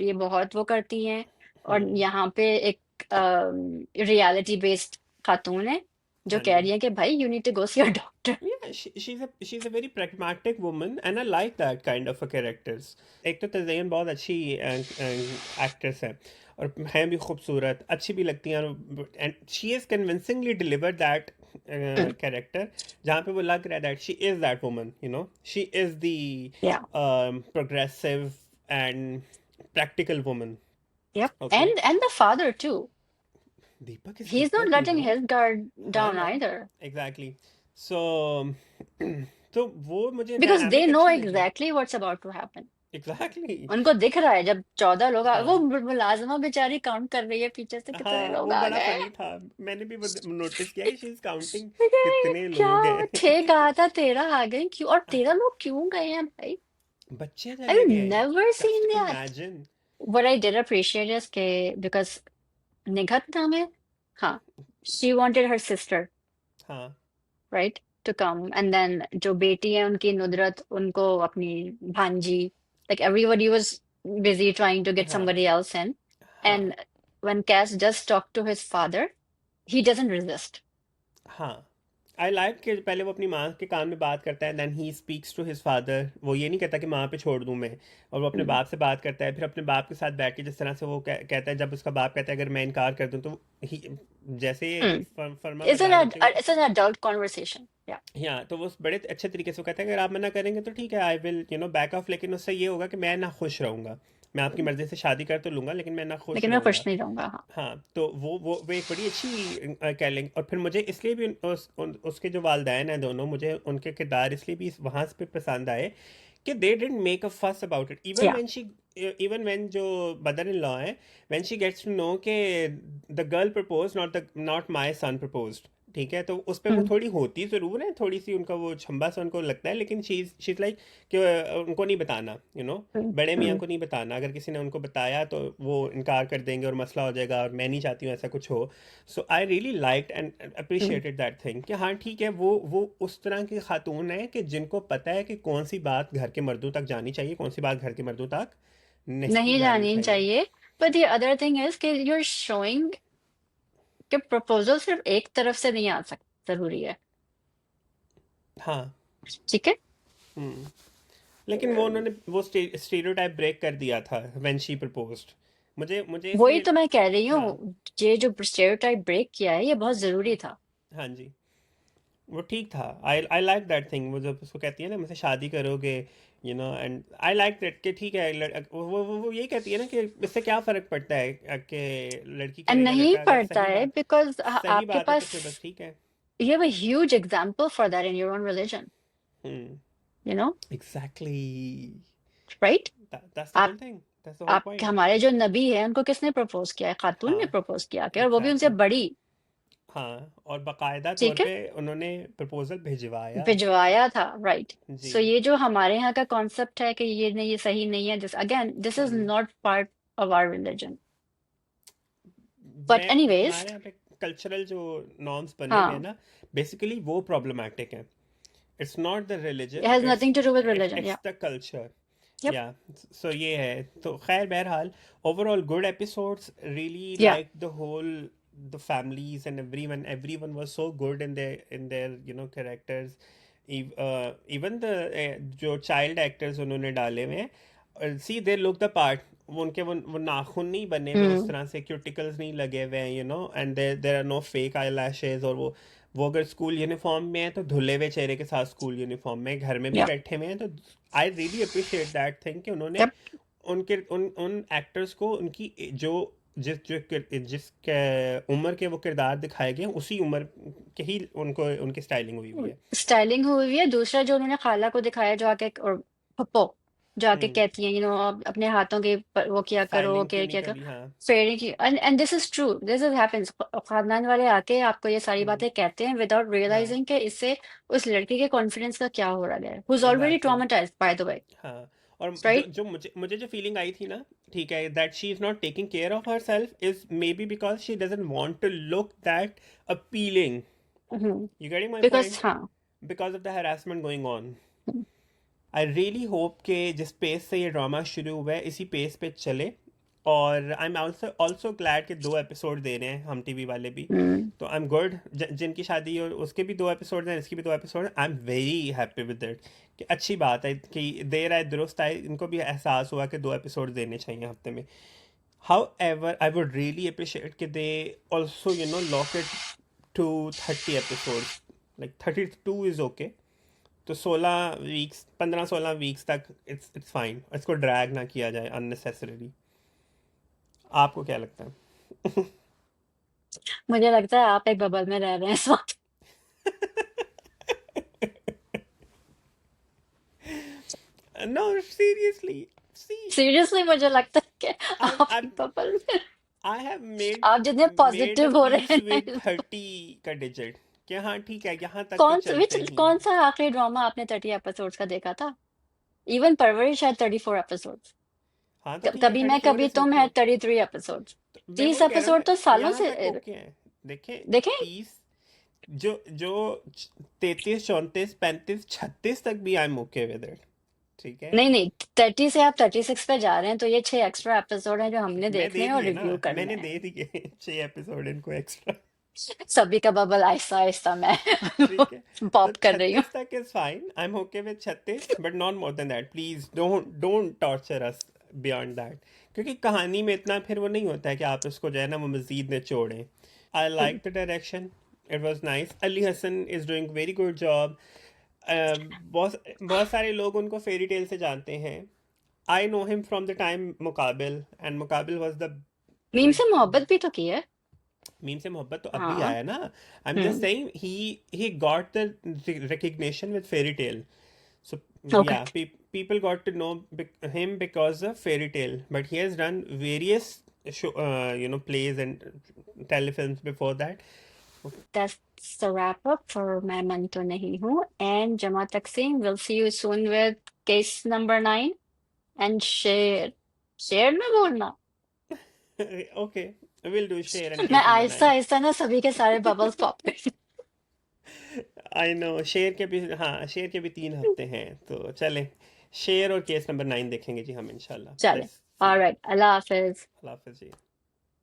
ये बहुत वो करती हैं और हम्म। यहाँ पे एक रियलिटी बेस्ड खातून है जो हाँ कह जी। रही है कि भाई you need to go see your doctor. Yeah, she's a very pragmatic woman and I like that kind of a characters. एक तो तज़य्युन बहुत अच्छी एक्ट्रेस है और हैं भी खूबसूरत, अच्छी भी लगती हैं, and she has convincingly delivered that character जहाँ पे वो लग रहा है that she is that woman, you know, she is the या progressive and practical woman. yep Okay, and the father too. Deepak is He's not Deepak, you letting know. his guard हाँ down ना, either एग्जैक्टली। सो तो वो मुझे because they डायनामिक know अच्छी लगी। exactly what's about to happen. Exactly. उनको दिख रहा है जब 14 लोग वो हाँ मुलाजिमा बेचारी काउंट कर रही है पीछे से कितने हाँ लोग वो आ बड़ा गए. फनी था। मैंने भी वो नोटिस किया कि शी इज काउंटिंग अरे कितने लोग क्या हैं। 6 कहा था 13 आ गए क्यों और 13 लोग क्यों गए हैं भाई. बच्चे आई चले गए। Never just seen that. Imagine. What I did appreciate is के बिकॉज निगहत नाम है. हाँ. शी वांटेड हर सिस्टर हाँ right to come and then जो बेटी है उनकी नुदरत उनको अपनी भांजी like everybody was busy trying to get हाँ somebody else in हाँ and when Cass just talked to his father he doesn't resist. हाँ। आई लाइक कि पहले वो अपनी माँ के कान में बात करता है, then he speaks to his father. वो ये नहीं कहता कि माँ पे छोड़ दूँ मैं, और वो अपने Hmm. बाप से बात करता है, फिर अपने बाप के साथ बैठ के जिस तरह से वो कहता है, जब उसका बाप कहता है अगर मैं इनकार कर दूँ तो ही जैसे Hmm. फर्मा It's बरदार होती है। it's an adult conversation. Yeah. हाँ तो वो बड़े अच्छे तरीके से वो कहता है अगर आप मना करेंगे तो ठीक है, आई विल बैक ऑफ, लेकिन उससे ये होगा कि मैं ना खुश रहूँगा। मैं आपकी मर्ज़ी से शादी कर तो लूँगा लेकिन मैं ना खुश लेकिन मैं रहूँगा। खुश नहीं रहूंगा. हाँ. हाँ तो वो एक बड़ी अच्छी कह और फिर मुझे इसलिए भी उसके जो वालदैन हैं दोनों, मुझे उनके किरदार इसलिए भी वहाँ पे पसंद आए कि they didn't make a fuss about it. Yeah. Even when जो मदर इन लॉ है, when she gets to know के the girl propose, not my son proposed, ठीक है, तो उस पे वो Hmm. थोड़ी होती ज़रूर है, थोड़ी सी उनका वो छंबा सा उनको लगता है, लेकिन शी इज़ लाइक कि उनको नहीं बताना, Hmm. बड़े मियाँ Hmm. को नहीं बताना। अगर किसी ने उनको बताया तो वो इनकार कर देंगे और मसला हो जाएगा, और मैं नहीं चाहती हूँ ऐसा कुछ हो। So I really liked and Hmm. Appreciated that thing कि हाँ ठीक है, वो उस तरह की खातून है कि जिनको पता है कि कौन सी बात घर के मर्दों तक जानी चाहिए, कौन सी बात घर के मर्दों तक नहीं नहीं जानी जानी चाहिए। चाहिए. But the other thing is कि you're showing कि प्रपोजल सिर्फ एक तरफ से नहीं आ सकता जरूरी है. हाँ। ठीक है. हम्म। लेकिन वो उन्होंने वो स्टीरियोटाइप ब्रेक कर दिया था व्हेन शी प्रपोज्ड। मुझे मुझे वही इसलिए। तो मैं कह रही हाँ हूँ ये जो स्टेरियोटाइप ब्रेक किया है ये बहुत जरूरी था. हाँ जी, वो ठीक था। I like that thing. वो जब उसको कहती है ना मुझसे शादी करोगे, एंड आई लाइक दैट कि ठीक है, वो यही कहती है ना कि इससे क्या फ़र्क पड़ता है कि लड़की एंड करे या नहीं लड़का, अगर पड़ता है बिकॉज सही आपके बात है तो पास फिर बस ठीक है। you have a huge example for that in your own religion, hmm. you know, exactly. right? That's the आप whole thing, that's the whole आप पॉइंट। हमारे जो नबी है उनको किसने प्रपोज किया है? खातून ने हाँ प्रपोज किया क्या, और वो भी उनसे एग्जैक्टली। बड़ी. हाँ और बाकायदा तौर ठीक है. पे उन्होंने प्रपोजल भिजवाया। भिजवाया था, राइट. जी। सो ये जो हमारे यहाँ का कॉन्सेप्ट है कि ये नहीं, ये सही नहीं है, this again this is hmm. Not part of our religion. But anyways. हमारे यहाँ पे कल्चरल जो नॉर्म्स बने हुए हैं हाँ. ना, बेसिकली वो प्रॉब्लमेटिक है। It's not the It religion, has it's nothing to do with it's religion. Yeah. It's the culture. Yep. Yeah so ये है तो खैर बहरहाल, overall good episodes, really Yeah. Like the whole, the families and everyone was so good in their characters. Even the जो child actors उन्होंने डाले हुए हैं, सी दे लुक द पार्ट। उनके वो नाखून नहीं बने हुए उस Hmm. तरह से, क्यूटिकल्स नहीं लगे हुए हैं, and there are no fake eyelashes. और वो अगर स्कूल यूनिफॉर्म में है तो धुले हुए चेहरे के साथ स्कूल यूनिफॉर्म में घर में भी Yeah. बैठे हुए हैं। तो I really appreciate that thing कि उन्होंने Yep. उनके उन एक्टर्स को उनकी जो जिस उम्र के वो किरदार दिखाए गए हैं, उसी उम्र के ही उनको उनकी स्टाइलिंग हुई हुई है। स्टाइलिंग हुई है. दूसरा जो उन्होंने खाला को दिखाया जो आके और पप्पो, जाके हम्म। कहती हैं अपने हाथों के वो किया करो फाइलिंग क्यों नहीं क्या करो। करी? हाँ। फेयरिंग की, and this is true, this is happens. खानदान वाले आके आपको ये सारी हम्म। बातें कहते हैं विदाउट हाँ। रियलाइजिंग कि इससे उस लड़की के कॉन्फिडेंस का क्या हो रहा है, who is already exactly. Traumatised by the way. हाँ। और जो राइट। जो मुझे मुझे जो फीलिंग आई थी ना, ठीक है, that she is not taking care of herself is maybe because she doesn't want to look that appealing. You getting my because point? हाँ। Because of the harassment going on. Hmm. I really hope कि जिस पेस से ये ड्रामा शुरू हुआ है इसी पेस पे चले। और आई एम ऑल्सो ग्लैड कि 2 एपिसोड दे रहे हैं हम टीवी वाले भी। हम्म। तो आई एम गुड। जिनकी शादी और उसके भी 2 एपिसोड हैं, इसकी भी 2 एपिसोड हैं, I am very happy with it. कि अच्छी बात है कि देर आए दुरुस्त आए, इनको भी एहसास हुआ कि 2 एपिसोड देने चाहिए हफ्ते में। However I would really appreciate कि they also lock it to 30 episodes. Like 32 is okay. तो 16 वीक्स, 15-16 वीक्स तक इट्स फाइन। इसको ड्रैग ना किया जाए अननेसेसरीली। आपको क्या लगता है? मुझे लगता है आप एक बबल में रह रहे हैं इस वक्त। No, seriously, see, सीरियसली मुझे लगता है कि I've, आप I've एक बबल में। I have made आप जितने made a पॉजिटिव हो रहे peace हैं ना with 30 का डिजिट। कि हाँ ठीक है, यहाँ तक तो चलते ही कौन हैं। सा आखिरी ड्रामा आपने 30 एपिसोड्स का देखा था? इवन परवरिश शायद 34 एपिसोड्स। हाँ तो ठीक है, कभी मैं 34 कभी इज तुम ओके। है 33 एपिसोड्स। तो मैं तीस वही कह रहा हूँ एपिसोड तो ना, सालों यहाँ से तक ओके है। देखें, देखें। 30, जो जो 33, 34, 35, 36 तक भी I am okay with it. ठीक है। नहीं नहीं, 30 से आप 36 पे जा रहे हैं, तो ये 6 एक्स्ट्रा एपिसोड हैं जो हमने मैं देखने दे हैं और दिए ना, रिव्यू करने मैंने हैं। दे दिए 6 एपिसोड इनको एक्स्ट्रा। सभी का बबल आहिस्ता आहिस्ता मैं ठीक है। तो पॉप कर रही हूँ। 36 तक is fine, I am okay with 36, but not more than that. Please don't don't torture us beyond that. क्योंकि कहानी में इतना फिर वो नहीं होता है कि आप उसको जो है ना वो मजीद निचोड़ें। I like the direction, it was nice. Ali Hassan is doing very good job. बहुत बहुत सारे लोग उनको फेरी टेल से जानते हैं। I know him from the time Muqabil, and Muqabil was the Meem Se Mohabbat भी तो की है। मीम से मोहब्बत तो अभी हाँ। आया ना। I am just hmm. Saying he got the recognition with fairy tale. So okay. yeah, people got to know him because of fairy tale, but he has done various plays and telefilms before that. That's the wrap up for मैं मन तो नहीं हूँ एंड जमा तकसीम, will see you soon with case number 9 and share. Share ना बोलना। Okay, we'll do share and मैं case number आहिस्ता 9. आहिस्ता ना सभी के सारे बबल्स पॉप कर। आई नो, शेर के भी, हाँ शेर के भी 3 हफ्ते हैं, तो चले शेर और केस नंबर 9 देखेंगे जी हम इंशाल्लाह। चले। Let's see. ऑलराइट, अल्लाह हाफिज। अल्लाह हाफिज़ जी।